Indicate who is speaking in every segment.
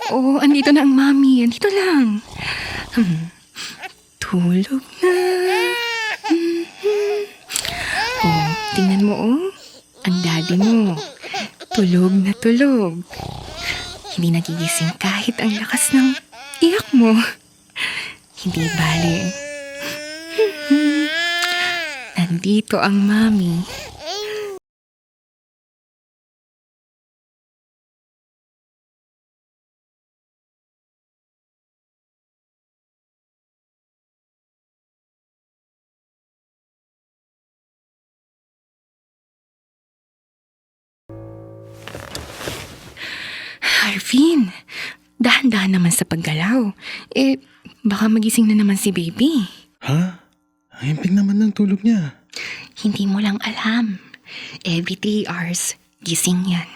Speaker 1: Oo, andito na ang mami. Andito lang. Tulog na. Oh, tingnan mo Ang daddy mo. Tulog na tulog. Hindi nagigising kahit ang lakas ng iyak mo. Hindi bale. Nandito ang mami. Arvin, dahan-dahan naman sa paggalaw. Baka magising na naman si baby.
Speaker 2: Ha? Ang himping naman ng tulog niya.
Speaker 1: Hindi mo lang alam. Every 3 hours, gising yan.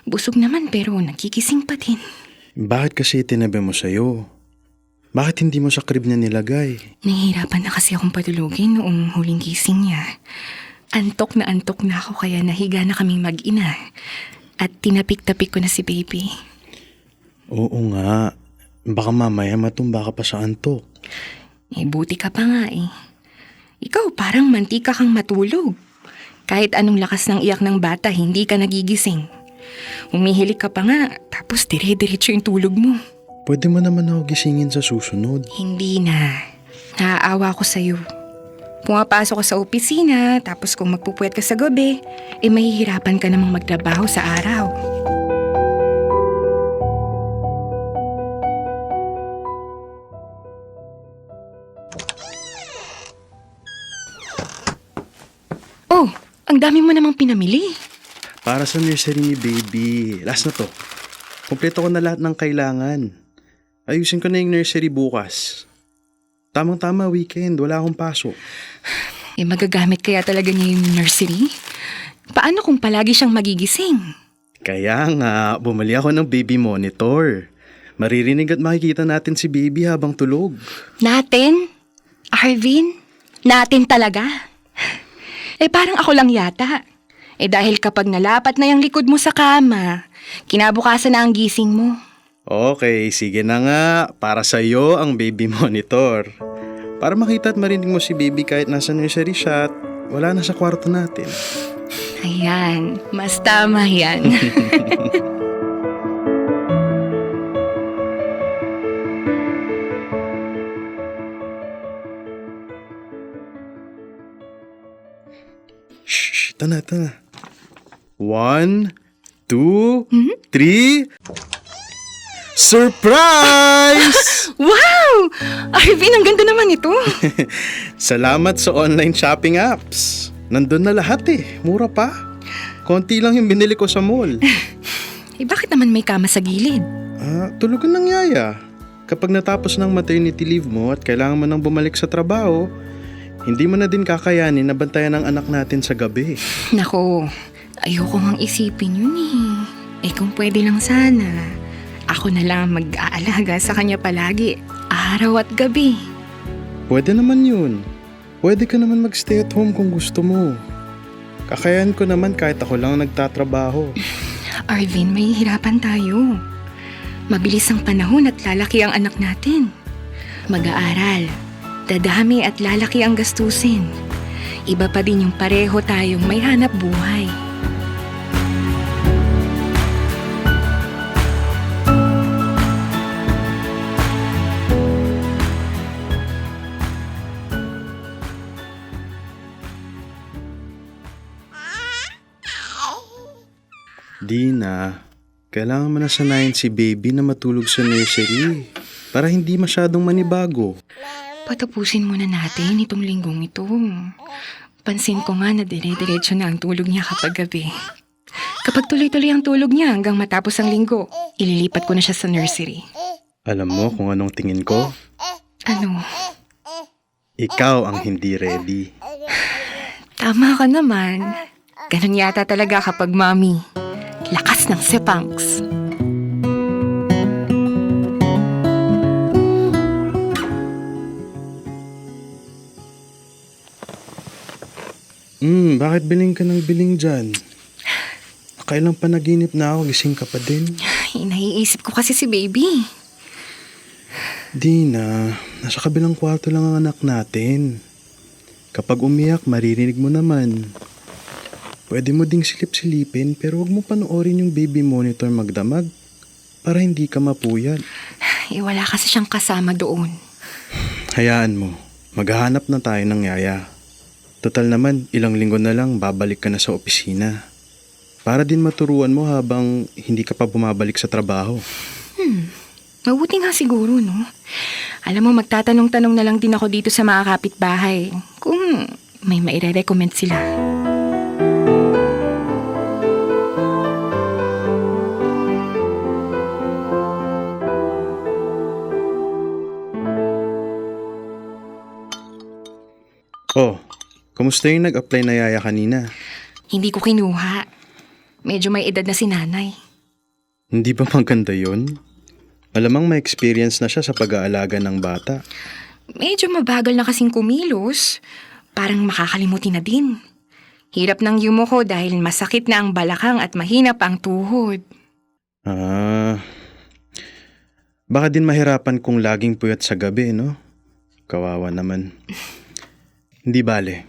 Speaker 1: Busog naman pero nagkikising pa din.
Speaker 2: Bakit kasi tinabi mo sa'yo? Bakit hindi mo sa crib niya nilagay?
Speaker 1: Nahihirapan na kasi akong patulugin noong huling gising niya. Antok na ako kaya nahiga na kaming mag-ina. At tinapik-tapik ko na si baby.
Speaker 2: Oo nga. Baka mamaya matumba ka pa sa antok.
Speaker 1: Buti ka pa nga Ikaw parang mantika kang matulog. Kahit anong lakas ng iyak ng bata, hindi ka nagigising. Humihilik ka pa nga, tapos dire-diretso yung tulog mo.
Speaker 2: Pwede mo naman ako gisingin sa susunod.
Speaker 1: Hindi na. Naaawa ko sa'yo. Pumapasok ka sa opisina, tapos kung magpupuyat ka sa gabi, mahihirapan ka namang magtrabaho sa araw. Oh, ang dami mo namang pinamili.
Speaker 2: Para sa nursery ni baby. Last na to. Kompleto ko na lahat ng kailangan. Ayusin ko na yung nursery bukas. Tamang-tama weekend, wala akong pasok.
Speaker 1: Magagamit kaya talaga niya yung nursery? Paano kung palagi siyang magigising?
Speaker 2: Kaya nga, bumali ako ng baby monitor. Maririnig at makikita natin si baby habang tulog.
Speaker 1: Natin? Arvin? Natin talaga? Parang ako lang yata. Dahil kapag nalapat na yung likod mo sa kama, kinabukasan na ang gising mo.
Speaker 2: Okay, sige na nga. Para sa'yo ang baby monitor. Para makita at marinig mo si baby kahit nasa nursery siya at wala na sa kwarto natin.
Speaker 1: Ayan, mas tama yan.
Speaker 2: Shh, ito na. 1, 2, 3... Surprise!
Speaker 1: Wow! Arvin, ang ganda naman ito.
Speaker 2: Salamat sa online shopping apps. Nandun na lahat mura pa. Konti lang yung binili ko sa mall.
Speaker 1: Bakit naman may kama sa gilid?
Speaker 2: Tulugan ng yaya. Kapag natapos ng maternity leave mo at kailangan mo nang bumalik sa trabaho, hindi mo na din kakayanin na bantayan ang anak natin sa gabi.
Speaker 1: Nako, ayoko ngang isipin yun kung pwede lang sana. Ako na lang mag-aalaga sa kanya palagi, araw at gabi.
Speaker 2: Pwede naman yun. Pwede ka naman mag-stay at home kung gusto mo. Kakayahan ko naman kahit ako lang nagtatrabaho.
Speaker 1: Arvin, mahihirapan tayo. Mabilis ang panahon at lalaki ang anak natin. Mag-aaral, dadami at lalaki ang gastusin. Iba pa din yung pareho tayong may hanap buhay.
Speaker 2: Dina, kailangan mo na sanayin si baby na matulog sa nursery para hindi masyadong manibago.
Speaker 1: Patapusin muna natin itong linggong ito. Pansin ko nga na dire-diretso na ang tulog niya kapag gabi. Kapag tuloy-tuloy ang tulog niya hanggang matapos ang linggo, ililipat ko na siya sa nursery.
Speaker 2: Alam mo kung anong tingin ko?
Speaker 1: Ano?
Speaker 2: Ikaw ang hindi ready.
Speaker 1: Tama ka naman. Ganun yata talaga kapag mami. Lakas ng sepangs.
Speaker 2: Bakit biling ka ng biling dyan? Kailang panaginip na ako, gising ka pa din.
Speaker 1: Naiisip ko kasi si baby.
Speaker 2: Dina, nasa kabilang kwarto lang ang anak natin. Kapag umiyak, maririnig mo naman. Pwede mo ding silip-silipin pero huwag mo panoorin yung baby monitor magdamag para hindi ka mapuyat.
Speaker 1: Wala kasi siyang kasama doon.
Speaker 2: Hayaan mo, maghahanap na tayo ng yaya. Total naman, ilang linggo na lang babalik ka na sa opisina. Para din maturuan mo habang hindi ka pa bumabalik sa trabaho.
Speaker 1: Mabuti nga siguro, no? Alam mo, magtatanong-tanong na lang din ako dito sa mga kapitbahay kung may maire-recommend sila.
Speaker 2: Oh, kumusta yung nag-apply na yaya kanina?
Speaker 1: Hindi ko kinuha. Medyo may edad na si nanay.
Speaker 2: Hindi ba maganda yun? Malamang may experience na siya sa pag-aalaga ng bata.
Speaker 1: Medyo mabagal na kasing kumilos. Parang makakalimutin na din. Hirap ng yumuko dahil masakit na ang balakang at mahina pa ang tuhod.
Speaker 2: Baka din mahirapan kung laging puyat sa gabi, no? Kawawa naman. Hindi bale.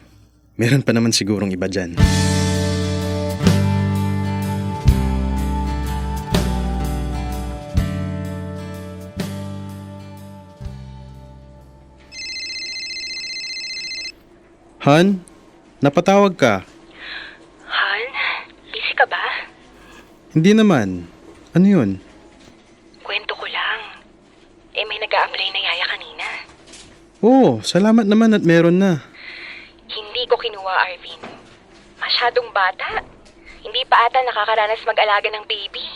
Speaker 2: Meron pa naman sigurong iba dyan. Han, napatawag ka.
Speaker 1: Han, busy ka ba?
Speaker 2: Hindi naman. Ano yun?
Speaker 1: Kwento ko lang. May nag-a-apply na yaya kanina.
Speaker 2: Oo, salamat naman at meron na.
Speaker 1: Hindi ko kinuha, Arvin. Masyadong bata. Hindi pa ata nakakaranas mag-alaga ng baby.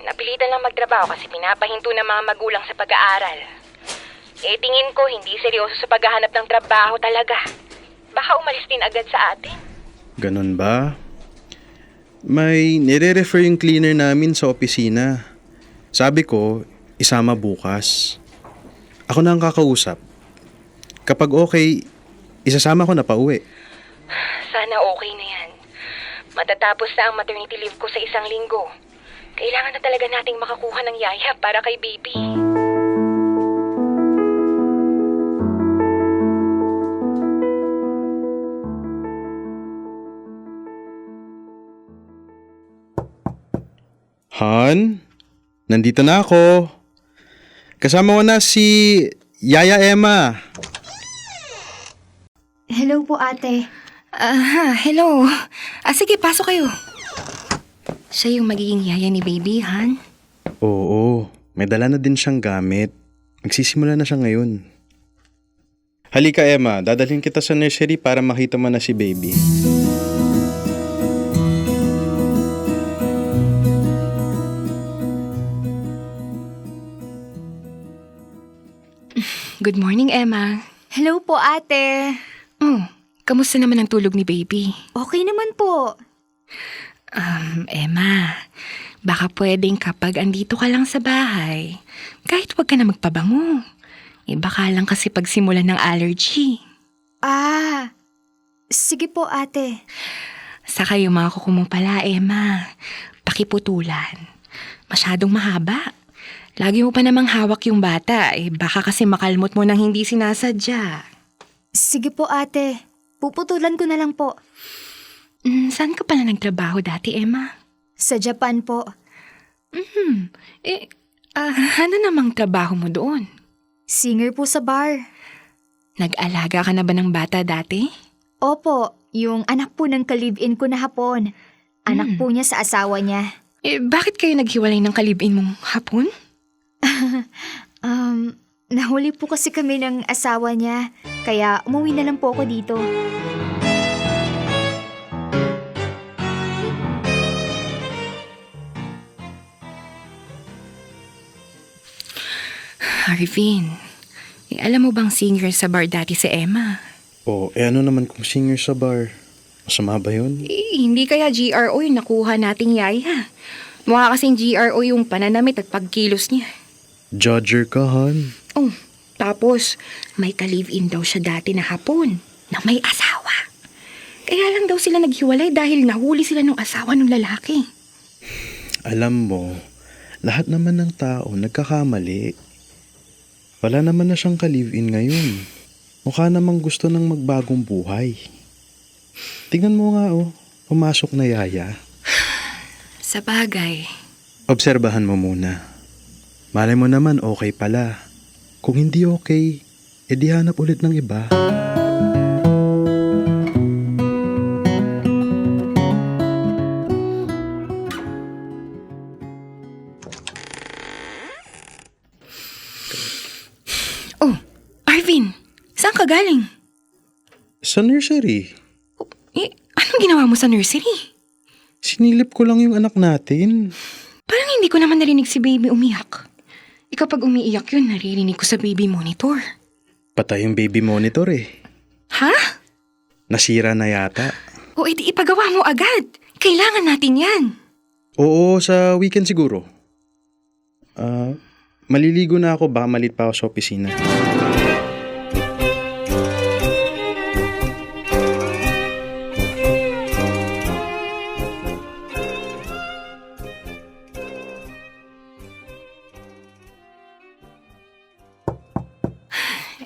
Speaker 1: Napilitan lang magtrabaho kasi pinapahinto ng mga magulang sa pag-aaral. Tingin ko hindi seryoso sa paghahanap ng trabaho talaga. Baka umalis din agad sa atin.
Speaker 2: Ganon ba? May nire-refer yung cleaner namin sa opisina. Sabi ko, isama bukas. Ako na ang kakausap. Kapag okay, isasama ko na pauwi.
Speaker 1: Sana okay na yan. Matatapos na ang maternity leave ko sa 1 linggo. Kailangan na talaga nating makakuha ng yaya para kay baby.
Speaker 2: Han, nandito na ako. Kasama ko na si Yaya Emma.
Speaker 3: Hello po, ate.
Speaker 1: Hello. Sige, pasok kayo. Siya yung magiging yaya ni baby, Han?
Speaker 2: Oo, may dala na din siyang gamit. Magsisimula na siya ngayon. Halika Emma, dadalhin kita sa nursery para makita mo na si baby.
Speaker 1: Good morning, Emma.
Speaker 3: Hello po, ate.
Speaker 1: Oh, kamusta naman ang tulog ni baby?
Speaker 3: Okay naman po.
Speaker 1: Emma, baka pwedeng kapag andito ka lang sa bahay, kahit wag ka na magpabango. Baka lang kasi pagsimulan ng allergy.
Speaker 3: Sige po, ate.
Speaker 1: Saka yung mga kuko mo pala, Emma, pakiputulan. Masyadong mahaba. Lagi mo pa namang hawak yung bata, baka kasi makalmot mo nang hindi sinasadya.
Speaker 3: Sige po, ate. Puputulan ko na lang po.
Speaker 1: Saan ka pala nagtrabaho dati, Emma?
Speaker 3: Sa Japan po.
Speaker 1: Ano namang trabaho mo doon?
Speaker 3: Singer po sa bar.
Speaker 1: Nag-alaga ka na ba ng bata dati?
Speaker 3: Opo, yung anak po ng ka-live-in ko na hapon. Anak po niya sa asawa niya.
Speaker 1: Bakit kayo naghiwalay ng kalibin mong hapon?
Speaker 3: Nahuli po kasi kami ng asawa niya, kaya umuwi na lang po ako dito.
Speaker 1: Arvin, alam mo bang singer sa bar dati si Emma?
Speaker 2: Ano naman kung singer sa bar? Masama ba yun?
Speaker 1: Hindi kaya GRO yung nakuha nating yaya. Mukha kasing GRO yung pananamit at pagkilos niya.
Speaker 2: Judger ka, Han.
Speaker 1: Tapos may ka-live-in daw siya dati na hapon na may asawa. Kaya lang daw sila naghiwalay dahil nahuli sila ng asawa ng lalaki.
Speaker 2: Alam mo, Lahat naman ng tao nagkakamali. Wala naman na siyang ka-live-in ngayon. Mukha namang gusto ng magbagong buhay. Tingnan mo nga pumasok na Yaya.
Speaker 1: Sa bagay.
Speaker 2: Obserbahan mo muna. Malay mo naman okay pala. Kung hindi okay, edi hanap ulit ng iba.
Speaker 1: Oh, Arvin, saan ka galing?
Speaker 2: Sa nursery,
Speaker 1: Anong ginawa mo sa nursery?
Speaker 2: sinilip ko lang yung anak natin.
Speaker 1: Parang hindi ko naman narinig si baby umiyak. Kapag umiiyak yun, naririnig ko sa baby monitor.
Speaker 2: Patay yung baby monitor eh.
Speaker 1: Ha?
Speaker 2: Nasira na yata.
Speaker 1: O edi ipagawa mo agad. Kailangan natin yan.
Speaker 2: Oo, sa weekend siguro. Maliligo na ako, baka malit pa ako sa opisina.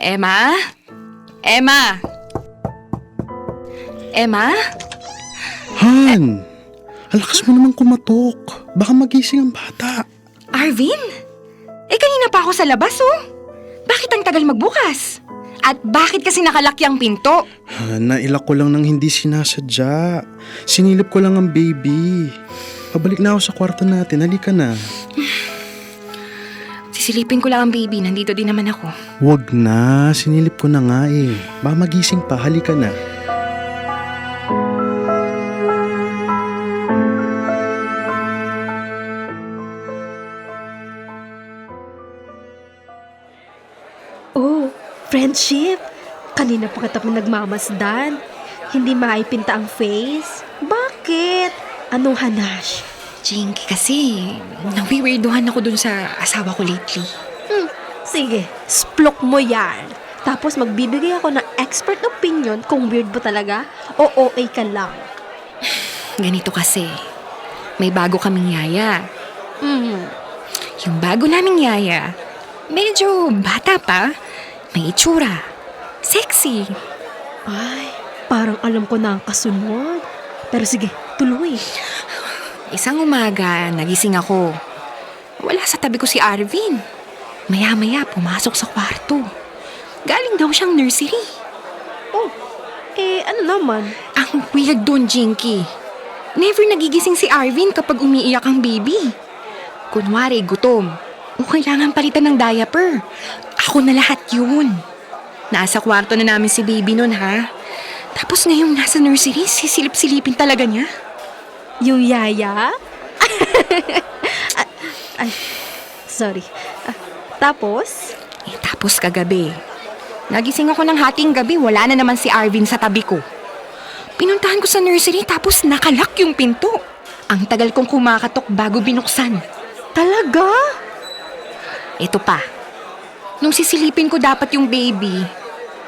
Speaker 1: Emma? Emma? Emma?
Speaker 2: Han! Alakas mo naman kumatok. Baka magising ang bata.
Speaker 1: Arvin? Kanina pa ako sa labas, oh. Bakit ang tagal magbukas? At bakit kasi nakalaki ang pinto?
Speaker 2: Nailak ko lang ng hindi sinasadya. Sinilip ko lang ang baby. Pabalik na ako sa kwarto natin. Halika na.
Speaker 1: Sisilipin ko lang ang baby. Nandito din naman ako.
Speaker 2: Wag na. Sinilip ko na nga eh. Baka magising pa. Halika na.
Speaker 4: Oh, friendship? Kanina pa kita nagmamasdan. Hindi maipinta ang face? Bakit? Anong hanash?
Speaker 1: Jinky kasi, nawiwirduhan ako dun sa asawa ko lately.
Speaker 4: Sige, splok mo yan. Tapos magbibigay ako ng expert opinion kung weird ba talaga o OA ka lang.
Speaker 1: Ganito kasi, may bago kaming yaya.
Speaker 4: Mm.
Speaker 1: Yung bago naming yaya, medyo bata pa, may itsura, sexy.
Speaker 4: Ay, parang alam ko na ang kasunod. Pero sige, tuloy.
Speaker 1: Isang umaga, nagising ako. Wala sa tabi ko si Arvin. Maya-maya, pumasok sa kwarto. Galing daw siyang nursery.
Speaker 4: Oh, ano naman?
Speaker 1: Ang weird doon, Jinky. Never nagigising si Arvin kapag umiiyak ang baby. Kunwari, gutom. O kailangan palitan ng diaper. Ako na lahat yun. Nasa kwarto na namin si baby nun, ha? Tapos ngayong nasa nursery, sisilip-silipin talaga niya.
Speaker 4: Yung yaya? Ay, sorry. Tapos?
Speaker 1: Tapos kagabi. Nagising ako ng hating gabi, wala na naman si Arvin sa tabi ko. Pinuntahan ko sa nursery tapos nakalak yung pinto. Ang tagal kong kumakatok bago binuksan.
Speaker 4: Talaga?
Speaker 1: Ito pa. Nung sisilipin ko dapat yung baby,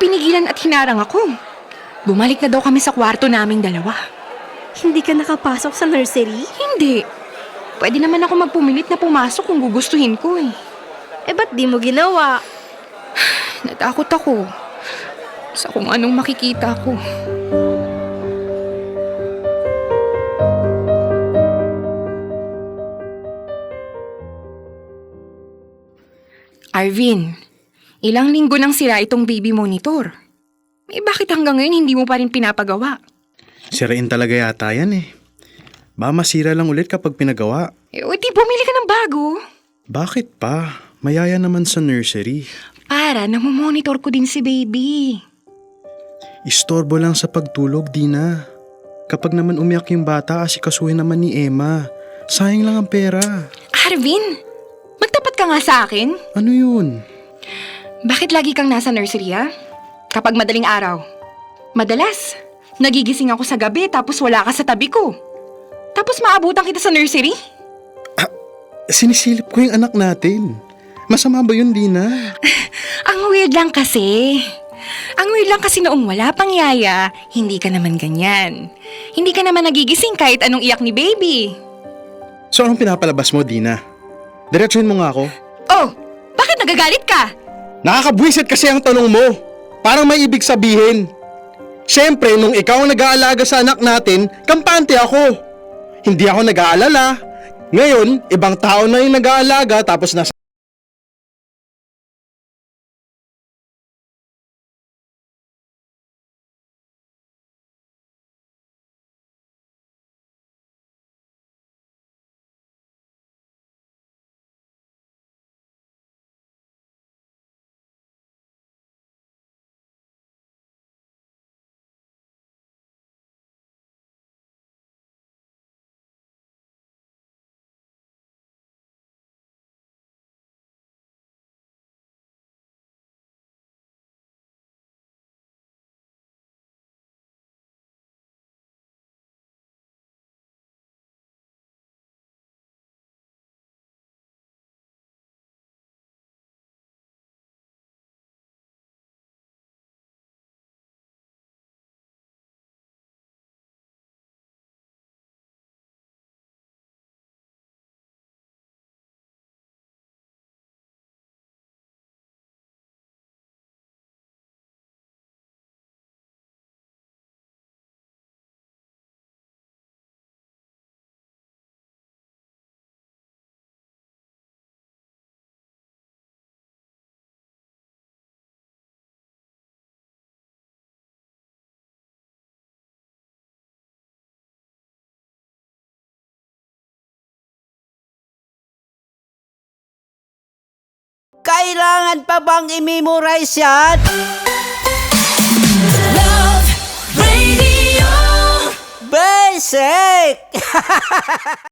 Speaker 1: pinigilan at hinarang ako. Bumalik na daw kami sa kwarto naming dalawa.
Speaker 4: Hindi ka nakapasok sa nursery?
Speaker 1: Hindi. Pwede naman ako magpumilit na pumasok kung gugustuhin ko eh.
Speaker 4: Ba't di mo ginawa?
Speaker 1: Natakot ako sa kung anong makikita ko. Arvin, ilang linggo nang sira itong baby monitor. Bakit hanggang ngayon hindi mo pa rin pinapagawa?
Speaker 2: Sirain talaga yata yan eh. Baka masira lang ulit kapag pinagawa.
Speaker 1: O di bumili ka ng bago.
Speaker 2: Bakit pa? Mayaya naman sa nursery.
Speaker 1: Para namomonitor ko din si baby.
Speaker 2: Istorbo lang sa pagtulog, Dina. Kapag naman umiyak yung bata, asikasuhin naman ni Emma. Sayang lang ang pera.
Speaker 1: Arvin, magtapat ka nga sa akin.
Speaker 2: Ano yun?
Speaker 1: Bakit lagi kang nasa nursery, ha? Kapag madaling araw. Madalas, nagigising ako sa gabi tapos wala ka sa tabi ko. Tapos maabutan kita sa nursery?
Speaker 2: Sinisilip ko yung anak natin. Masama ba yun, Dina?
Speaker 1: Ang weird lang kasi. Ang weird lang kasi noong wala pang yaya, hindi ka naman ganyan. Hindi ka naman nagigising kahit anong iyak ni baby.
Speaker 2: So anong pinapalabas mo, Dina? Diretsuhin mo nga ako.
Speaker 1: Oh, bakit nagagalit ka?
Speaker 2: Nakakabwisit kasi ang tanong mo. Parang may ibig sabihin. Siyempre, nung ikaw ang nag-aalaga sa anak natin, kampante ako. Hindi ako nag-aalala. Ngayon, ibang tao na yung nag-aalaga tapos nasa...
Speaker 5: Kailangan pa bang i-memorize yan?
Speaker 6: Love Radio.
Speaker 5: Basic!